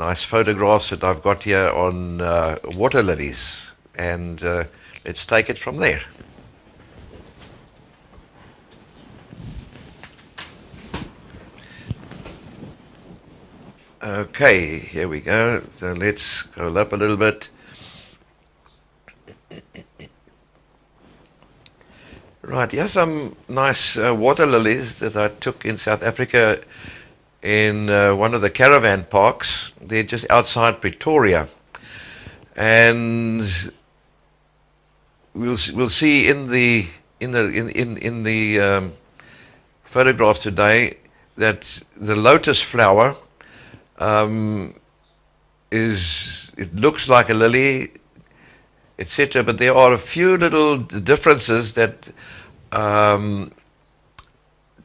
nice photographs that I've got here on water lilies, and let's take it from there. Okay, here we go. So let's scroll up a little bit. Right, here's some nice water lilies that I took in South Africa in one of the caravan parks. They're just outside Pretoria, and we'll see in the photographs today that the lotus flower it looks like a lily, etc. But there are a few little differences that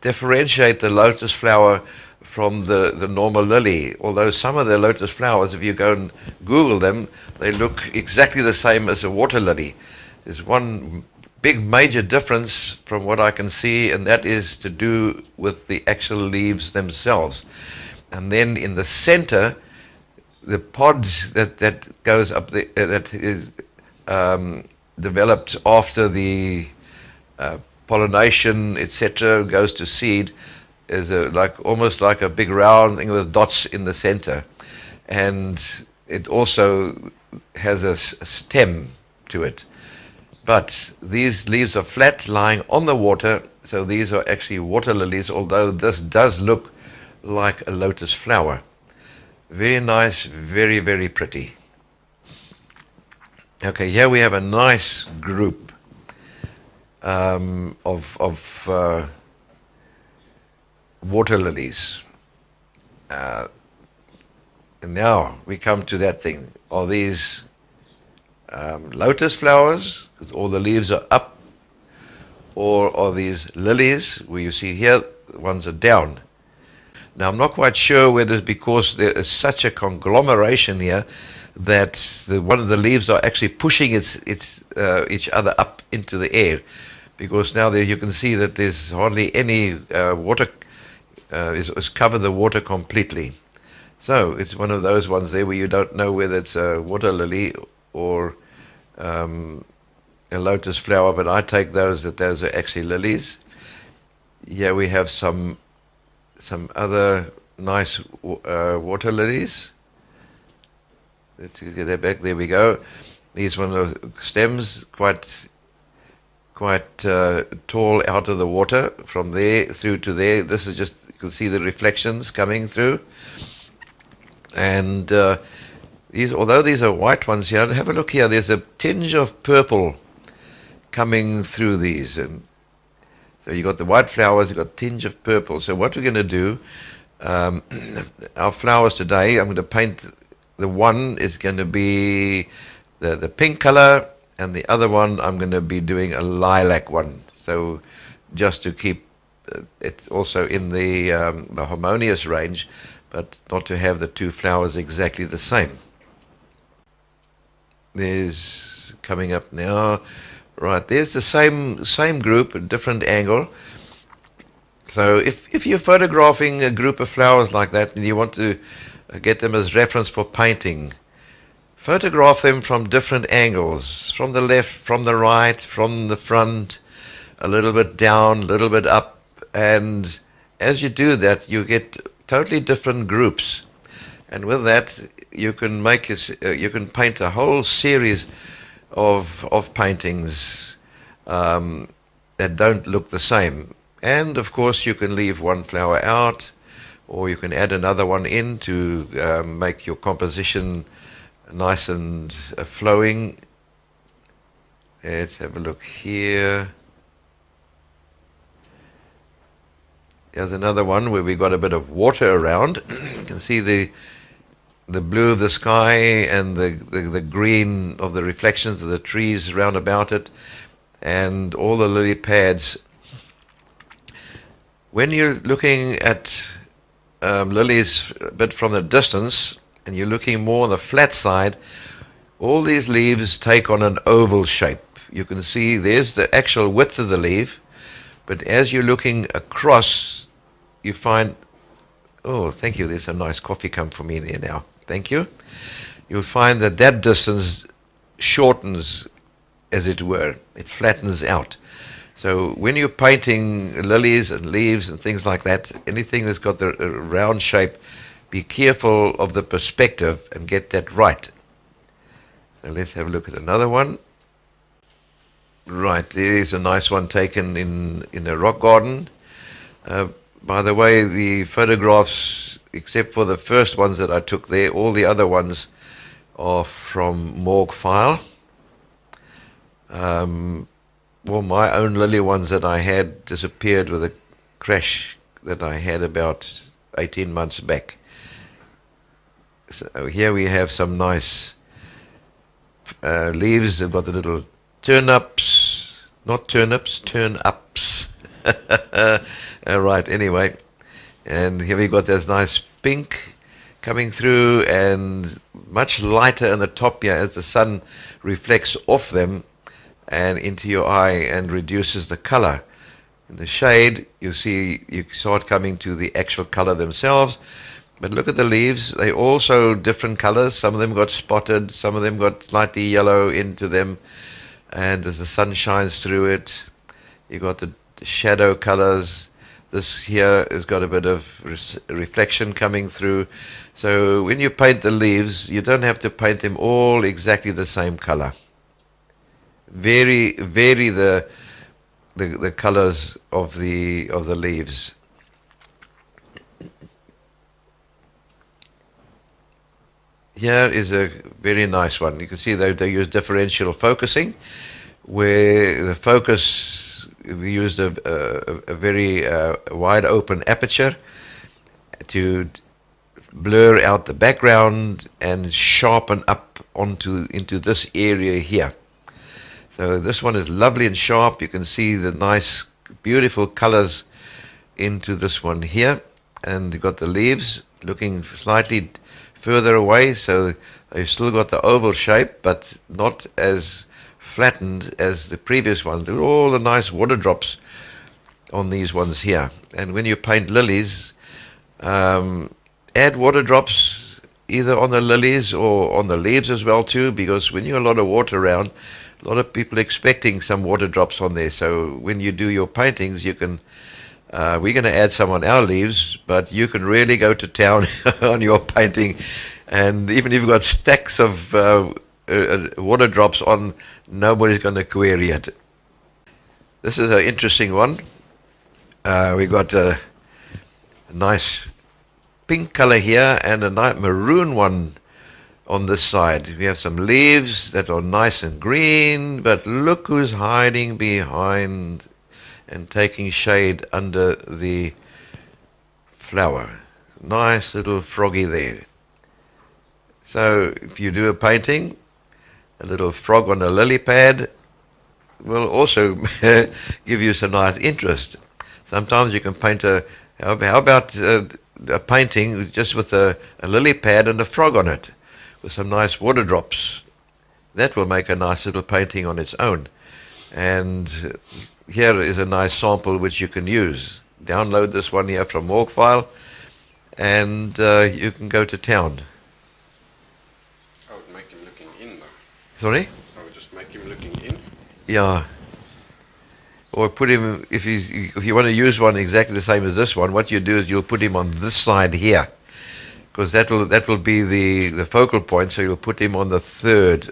differentiate the lotus flower from the normal lily. Although some of the lotus flowers, if you go and Google them, they look exactly the same as a water lily. There's one big major difference from what I can see, and that is to do with the actual leaves themselves. And then in the center, the pod that goes up the, that is developed after the pollination, etc., goes to seed, is almost like a big round thing with dots in the center, and it also has a stem to it. But these leaves are flat, lying on the water, so these are actually water lilies, although this does look like a lotus flower. Very nice, very, very pretty. Okay, here we have a nice group of water lilies. And now we come to that thing. Are these lotus flowers, because all the leaves are up, or are these lilies, where you see here, the ones are down? Now, I'm not quite sure whether it's because there is such a conglomeration here that one of the leaves are actually pushing each other up into the air, because now there you can see that there's hardly any water, is covered the water completely. So it's one of those ones there where you don't know whether it's a water lily or a lotus flower, but I take those are actually lilies. Here we have some other nice water lilies. Let's get that back. There we go. These one are stems, quite tall out of the water from there through to there. This is just, you can see the reflections coming through. And these, although these are white ones here, have a look here. There's a tinge of purple coming through these, and so you got the white flowers, you got a tinge of purple. So what we're going to do, our flowers today, I'm going to paint. The one is going to be the pink color, and the other one I'm going to be doing a lilac one. So just to keep it also in the harmonious range, but not to have the two flowers exactly the same. There's coming up now. Right, there's the same group, a different angle. So if you're photographing a group of flowers like that and you want to get them as reference for painting, photograph them from different angles, from the left, from the right, from the front, a little bit down, a little bit up, and as you do that, you get totally different groups, and with that, you can paint a whole series of paintings that don't look the same. And of course you can leave one flower out, or you can add another one in to make your composition nice and flowing. Let's have a look here. There's another one where we got a bit of water around. You can see the blue of the sky and the green of the reflections of the trees round about it, and all the lily pads. When you're looking at lilies a bit from the distance, and you're looking more on the flat side, all these leaves take on an oval shape. You can see there's the actual width of the leaf, but as you're looking across, you find, oh, thank you, there's a nice coffee come for me there now. thank you, you'll find that that distance shortens, as it were. It flattens out. So when you're painting lilies and leaves and things like that, anything that's got the round shape, be careful of the perspective and get that right. So let's have a look at another one. Right, there's a nice one taken in a rock garden. By the way, the photographs, except for the first ones that I took there, all the other ones are from Morgue File. Well, my own lily ones that I had disappeared with a crash that I had about 18 months back. So here we have some nice leaves. They've got the little turnips, not turnips, turn-ups. Right, anyway. And here we've got this nice pink coming through, and much lighter in the top here as the sun reflects off them and into your eye and reduces the color. In the shade, you see, you start coming to the actual color themselves. But look at the leaves. They also different colors. Some of them got spotted, some of them got slightly yellow into them. And as the sun shines through it, you got the shadow colors. This here has got a bit of reflection coming through. So when you paint the leaves, you don't have to paint them all exactly the same color. Vary the colors of the leaves. Here is a very nice one. You can see they use differential focusing, where the focus, we used a very wide open aperture to blur out the background and sharpen up into this area here. So this one is lovely and sharp. You can see the nice, beautiful colors into this one here. And you've got the leaves looking slightly further away, so they've still got the oval shape, but not as flattened as the previous ones. There are all the nice water drops on these ones here. And when you paint lilies, add water drops either on the lilies or on the leaves as well too, because when you have a lot of water around, a lot of people expecting some water drops on there. So when you do your paintings, you can, we're going to add some on our leaves, but you can really go to town on your painting. And even if you've got stacks of water drops on, nobody's going to query it. This is an interesting one. We've got a nice pink color here and a nice maroon one on this side. We have some leaves that are nice and green, but look who's hiding behind and taking shade under the flower. Nice little froggy there. So if you do a painting, a little frog on a lily pad will also give you some nice interest. Sometimes you can paint how about a painting just with a lily pad and a frog on it, with some nice water drops. That will make a nice little painting on its own. And here is a nice sample which you can use. Download this one here from Morgue File, and you can go to town. I would make him looking in though. Sorry? I would just make him looking in. Yeah. Or put him, if you want to use one exactly the same as this one, what you do is you'll put him on this side here, because that will be the focal point. So you'll put him on the third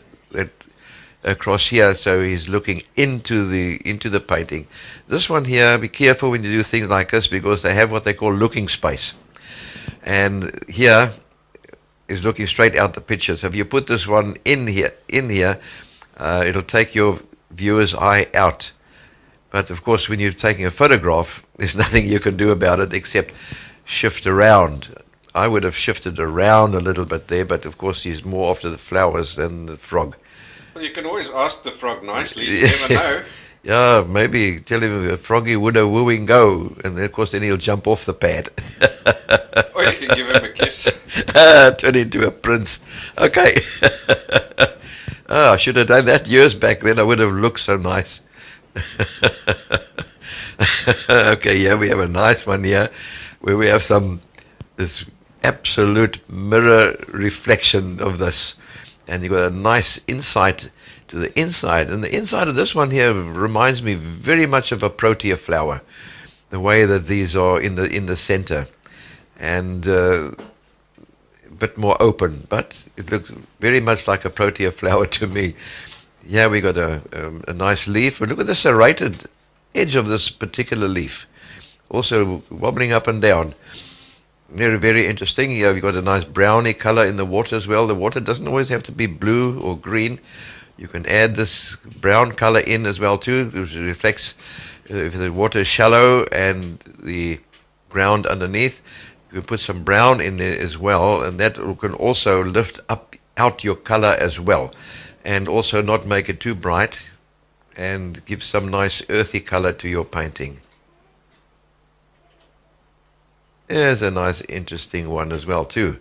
across here, so he's looking into the painting. This one here, be careful when you do things like this, because they have what they call looking space, and here is looking straight out the picture. So if you put this one in here, it'll take your viewer's eye out. But of course, when you're taking a photograph, there's nothing you can do about it except shift around. I would have shifted around a little bit there, but of course he's more after the flowers than the frog. Well, you can always ask the frog nicely, you never know. Yeah, maybe tell him, froggy, would a wooing go? And then, of course, then he'll jump off the pad. Or you can give him a kiss. Turn into a prince. Okay. Oh, I should have done that years back then. I would have looked so nice. Okay, yeah, we have a nice one here where we have this absolute mirror reflection of this. And you've got a nice insight to the inside. And the inside of this one here reminds me very much of a protea flower, the way that these are in the center. And a bit more open, but it looks very much like a protea flower to me. Yeah, we got a nice leaf, but look at the serrated edge of this particular leaf, also wobbling up and down. Very, very interesting. Here we've got a nice browny color in the water as well. The water doesn't always have to be blue or green. You can add this brown color in as well too, which reflects if the water is shallow and the ground underneath. You can put some brown in there as well, and that can also lift out your color as well, and also not make it too bright, and give some nice earthy color to your painting. There's a nice interesting one as well too,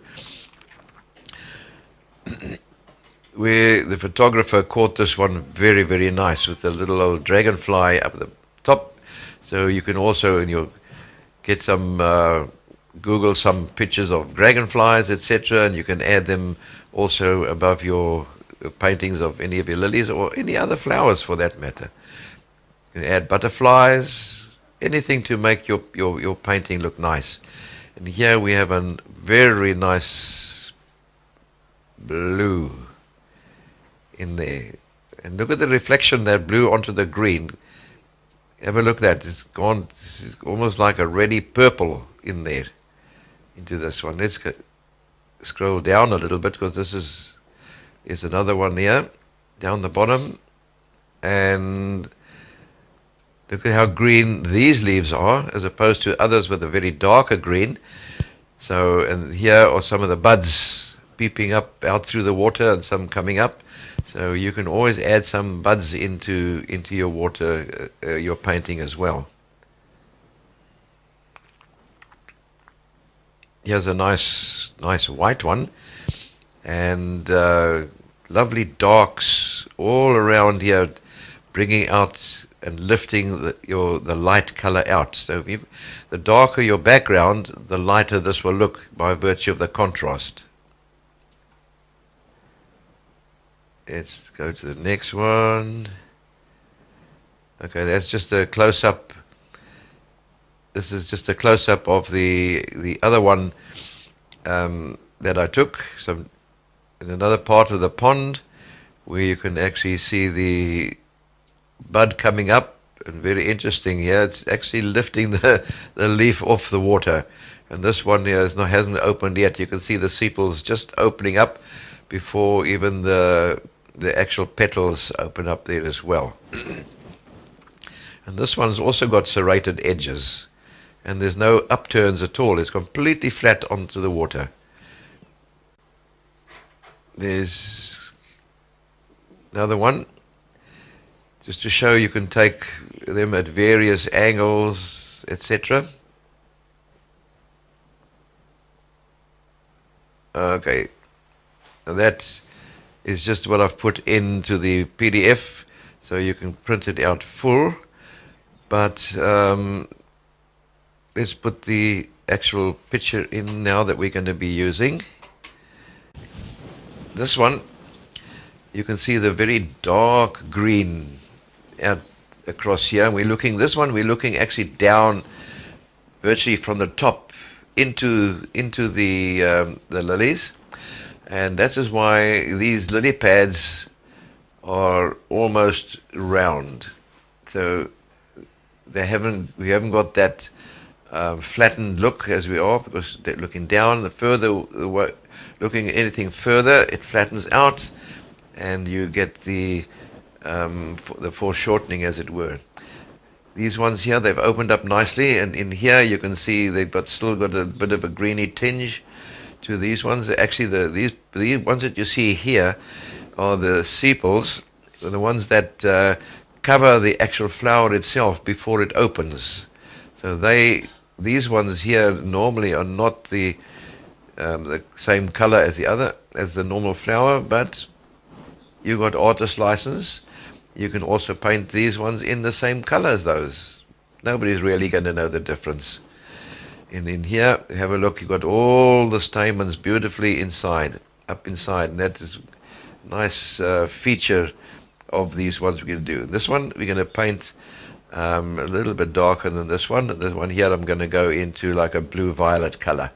where the photographer caught this one very, very nice with the little old dragonfly up the top. So you can also, and you'll get some Google some pictures of dragonflies, etc., and you can add them also above your paintings of any of your lilies or any other flowers for that matter. You can add butterflies, anything to make your painting look nice. And here we have a very nice blue in there. And look at the reflection that blue onto the green. Have a look at that. It's almost like a reddy purple in there into this one. Let's scroll down a little bit, because this is another one here down the bottom, and look at how green these leaves are as opposed to others with a very darker green. So, and here are some of the buds peeping up out through the water and some coming up. So you can always add some buds into your water, your painting as well. Here's a nice white one, and lovely darks all around here, bringing out and lifting the light color out. So the darker your background, the lighter this will look by virtue of the contrast. Let's go to the next one. Okay, that's just a close-up. This is just a close-up of the other one that I took. Some in another part of the pond, where you can actually see the bud coming up, and very interesting here. It's actually lifting the leaf off the water, and this one here hasn't opened yet. You can see the sepals just opening up before even the actual petals open up there as well. And this one's also got serrated edges, and there's no upturns at all. It's completely flat onto the water. There's another one, just to show you can take them at various angles, etc. Okay, and that is just what I've put into the PDF, so you can print it out full. But let's put the actual picture in now that we're going to be using. This one, you can see the very dark green out across here. We're looking actually down, virtually from the top into the lilies, and that is why these lily pads are almost round. So we haven't got that flattened look as we are, because they're looking down. The further looking at anything further, it flattens out, and you get the foreshortening, as it were. These ones here, they've opened up nicely, and in here you can see they've still got a bit of a greeny tinge to these ones. Actually, these ones that you see here are the sepals, the ones that cover the actual flower itself before it opens. So these ones here normally are not the same color as the normal flower, but you got artist license. You can also paint these ones in the same color as those. Nobody's really going to know the difference. And in here, have a look, you've got all the stamens beautifully inside, up inside, and that is a nice feature of these ones we're going to do. This one we're going to paint a little bit darker than this one. This one here I'm going to go into like a blue-violet color.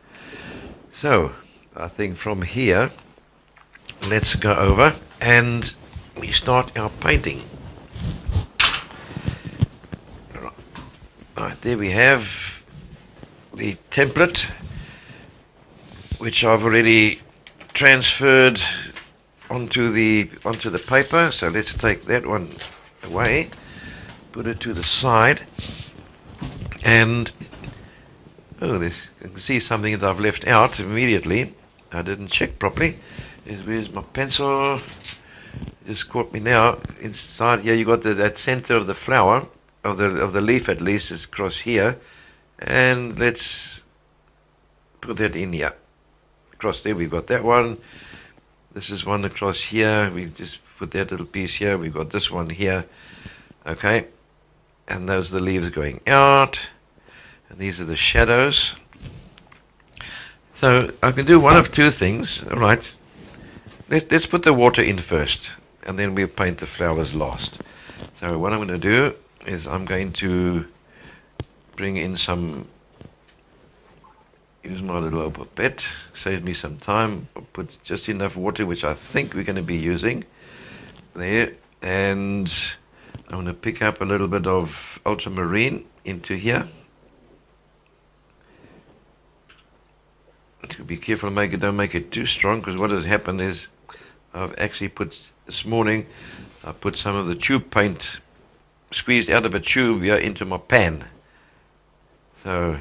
So I think from here, let's go over and we start our painting. Right, there we have the template, which I've already transferred onto the paper. So let's take that one away, put it to the side, and I can see something that I've left out immediately. I didn't check properly. Where's my pencil? Just caught me now. Inside here you got that center of the flower, of the leaf at least, is across here, and let's put that in here. Across there we've got that one. This is one across here. We just put that little piece here. We've got this one here. Okay, and those are the leaves going out, and these are the shadows. So I can do one of two things. All right, let's put the water in first, and then we'll paint the flowers last. So what I'm going to do is I'm going to bring in some, use my little opal pipette, save me some time. I'll put just enough water, which I think we're going to be using there, and I'm going to pick up a little bit of ultramarine into here. Be careful, don't make it too strong, because what has happened is I've actually put, this morning, I put some of the tube paint squeezed out of a tube here into my pan. So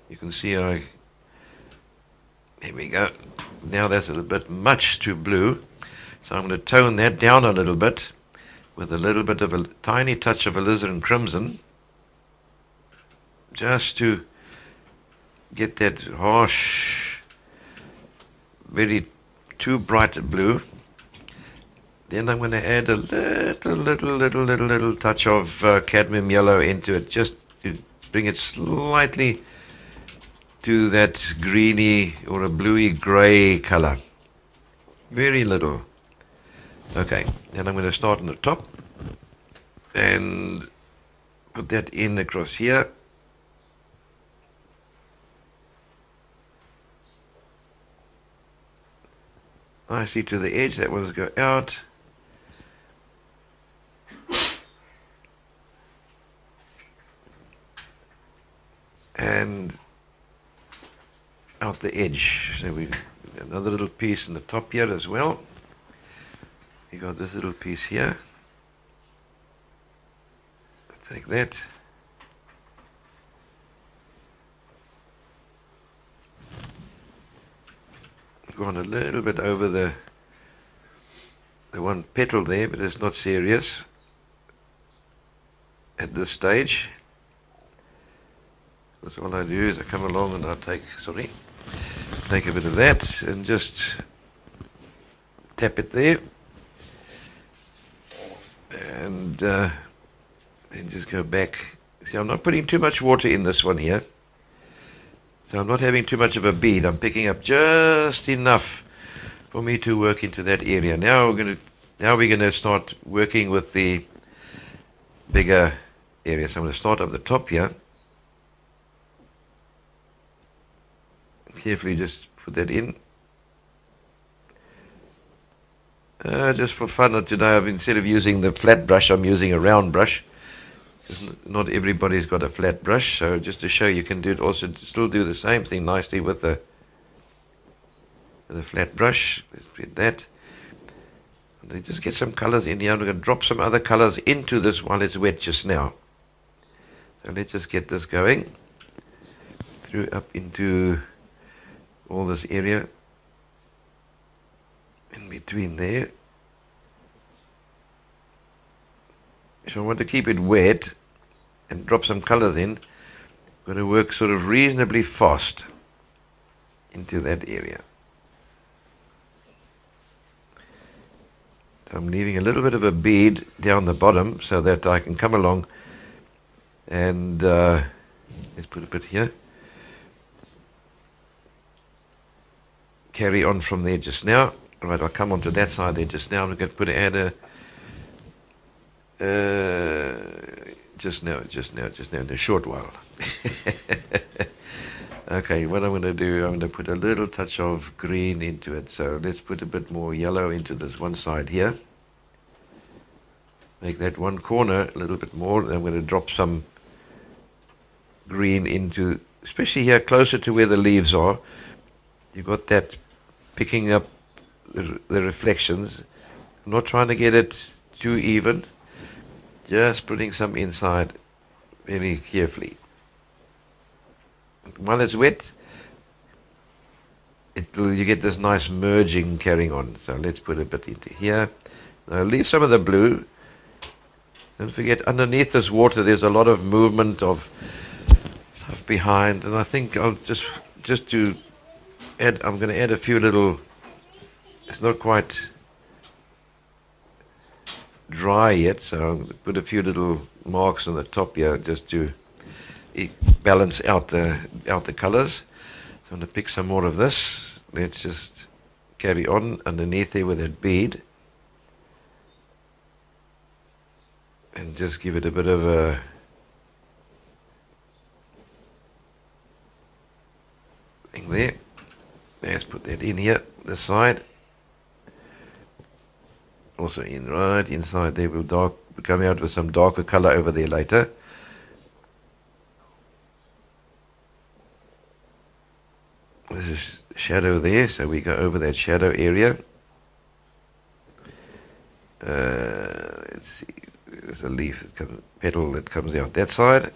you can see there we go. Now that's a little bit much too blue. So I'm going to tone that down a little bit with a little bit of a tiny touch of alizarin crimson, just to get that harsh, very too bright blue. Then I'm going to add a little touch of cadmium yellow into it, just to bring it slightly to that greeny or a bluey gray color. Very little. Okay, then I'm going to start on the top and put that in across here. Nicely to the edge, that one's go out. And out the edge. So we another little piece in the top here as well. You got this little piece here. Take that. Go on a little bit over the one petal there, but it's not serious at this stage. That's all I do is I come along and I take a bit of that and just tap it there, and then just go back. See, I'm not putting too much water in this one here, so I'm not having too much of a bead. I'm picking up just enough for me to work into that area. Now we're going to start working with the bigger area. So I'm going to start up the top here. Carefully just put that in. Just for fun today, instead of using the flat brush, I'm using a round brush. Not everybody's got a flat brush, so just to show you can do it also, still do the same thing nicely with the flat brush. Let's put that. And just get some colors in here. I'm going to drop some other colors into this while it's wet just now. So let's just get this going through up into all this area in between there. So I want to keep it wet and drop some colors in. I'm going to work sort of reasonably fast into that area. So I'm leaving a little bit of a bead down the bottom so that I can come along and let's put a bit here. carry on from there just now. Right, I'll come onto that side there just now. I'm going to add a just now, in a short while. Okay, what I'm going to do, I'm going to put a little touch of green into it. So let's put a bit more yellow into this one side here. Make that one corner a little bit more. I'm going to drop some green into, especially here closer to where the leaves are. You've got that picking up the reflections. I'm not trying to get it too even. Just putting some inside very carefully. While it's wet, you get this nice merging carrying on. So let's put a bit into here. Now leave some of the blue. Don't forget, underneath this water, there's a lot of movement of stuff behind. And I think I'll just to add, I'm going to add a few little, it's not quite dry yet, so I'll put a few little marks on the top here just to balance out the colors. So I'm going to pick some more of this. Let's just carry on underneath there with that bead and just give it a bit of a thing there. Let's put that in here, this side. Also right inside there, we'll come out with some darker color over there later. There's a shadow there, so we go over that shadow area. Let's see, there's a leaf, petal that comes out that side.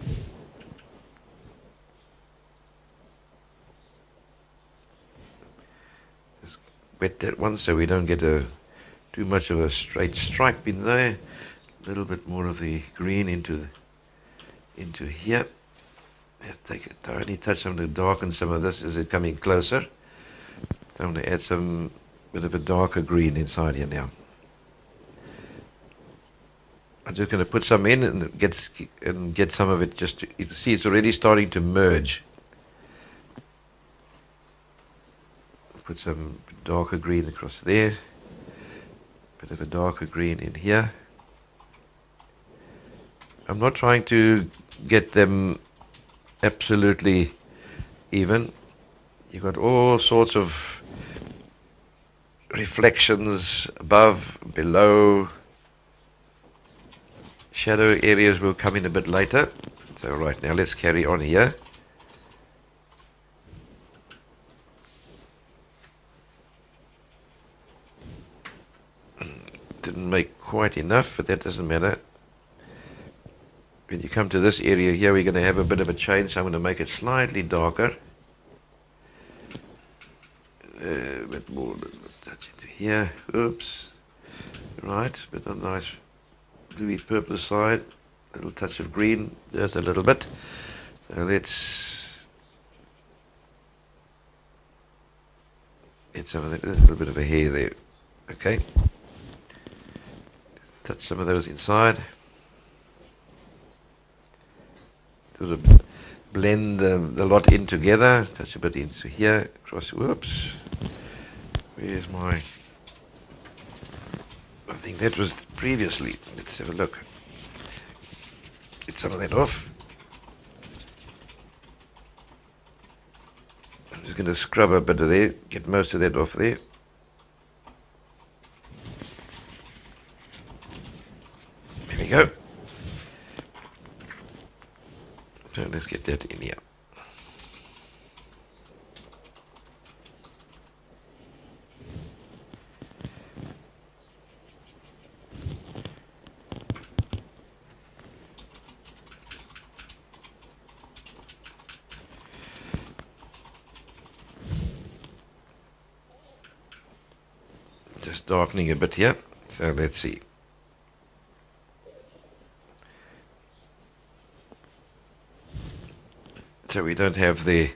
Just wet that one so we don't get too much of a straight stripe in there. A little bit more of the green into here. Let's take a tiny touch. I'm going to darken some of this as it's coming closer. I'm going to add some bit of a darker green inside here now. I'm just going to put some in and get some of it. Just you see, it's already starting to merge. Put some darker green across there. Bit of a darker green in here. I'm not trying to get them absolutely even. You've got all sorts of reflections above, below. Shadow areas will come in a bit later. So right now let's carry on here. Didn't make quite enough, but that doesn't matter. When you come to this area here, we're going to have a bit of a change, so I'm going to make it slightly darker. A bit more touch into here. Oops. Right, but a nice bluey purple side. A little touch of green, just a little bit. So let's get some of that, a little bit of a hair there. Okay. Touch some of those inside. Sort of blend the lot in together. Touch a bit into here. Cross. Whoops. Where's my? I think that was previously. Let's have a look. Get some of that off. I'm just going to scrub a bit of there. Get most of that off there. There we go. So let's get that in here. Just darkening a bit here. So let's see. So we don't have the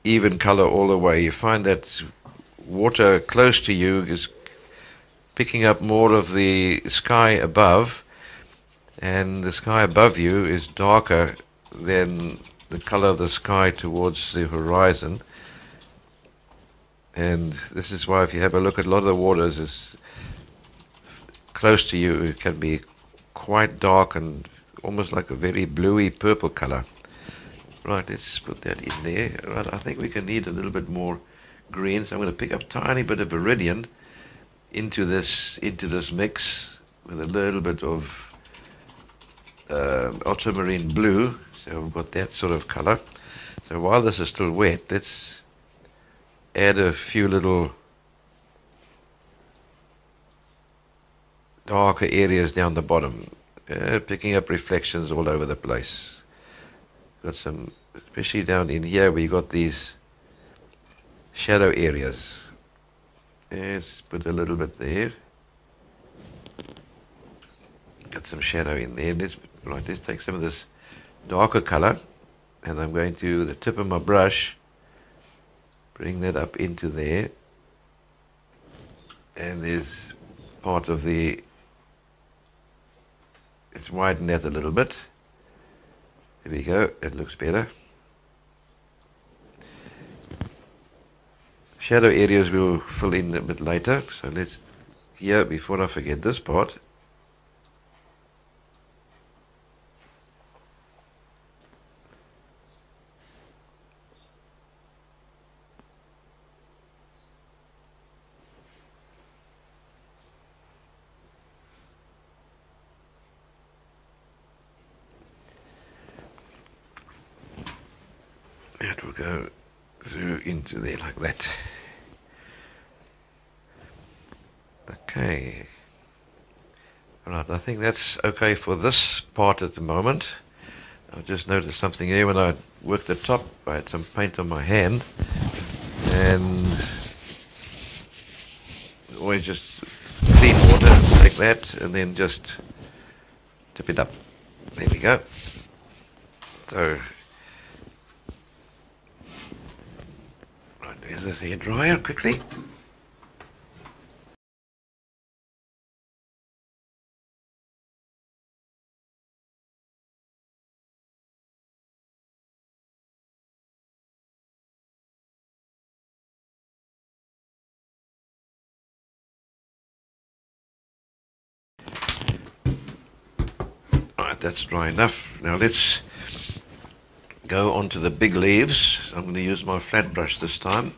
even color all the way. You find that water close to you is picking up more of the sky above, and the sky above you is darker than the color of the sky towards the horizon. And this is why if you have a look at a lot of the waters, it's close to you, it can be quite dark and almost like a very bluey purple color. Right, let's put that in there. Right, I think we can need a little bit more green, so I'm going to pick up a tiny bit of viridian into this mix with a little bit of ultramarine blue. So we've got that sort of color. So while this is still wet, let's add a few little darker areas down the bottom, picking up reflections all over the place. Got some, especially down in here where you got these shadow areas. Let's put a little bit there. Got some shadow in there. Let's take some of this darker color, and I'm going to, the tip of my brush, bring that up into there. And there's part of the, let's widen that a little bit. There we go, it looks better. Shadow areas we'll fill in a bit later. So let's, here, before I forget this part, it will go through into there like that. Okay. Right, I think that's okay for this part at the moment. I just noticed something here when I worked the top. I had some paint on my hand, and always just clean water like that, and then just tip it up. There we go. So, right, there's this hair dryer quickly. Right, that's dry enough. Now let's go on to the big leaves. So I'm going to use my flat brush this time.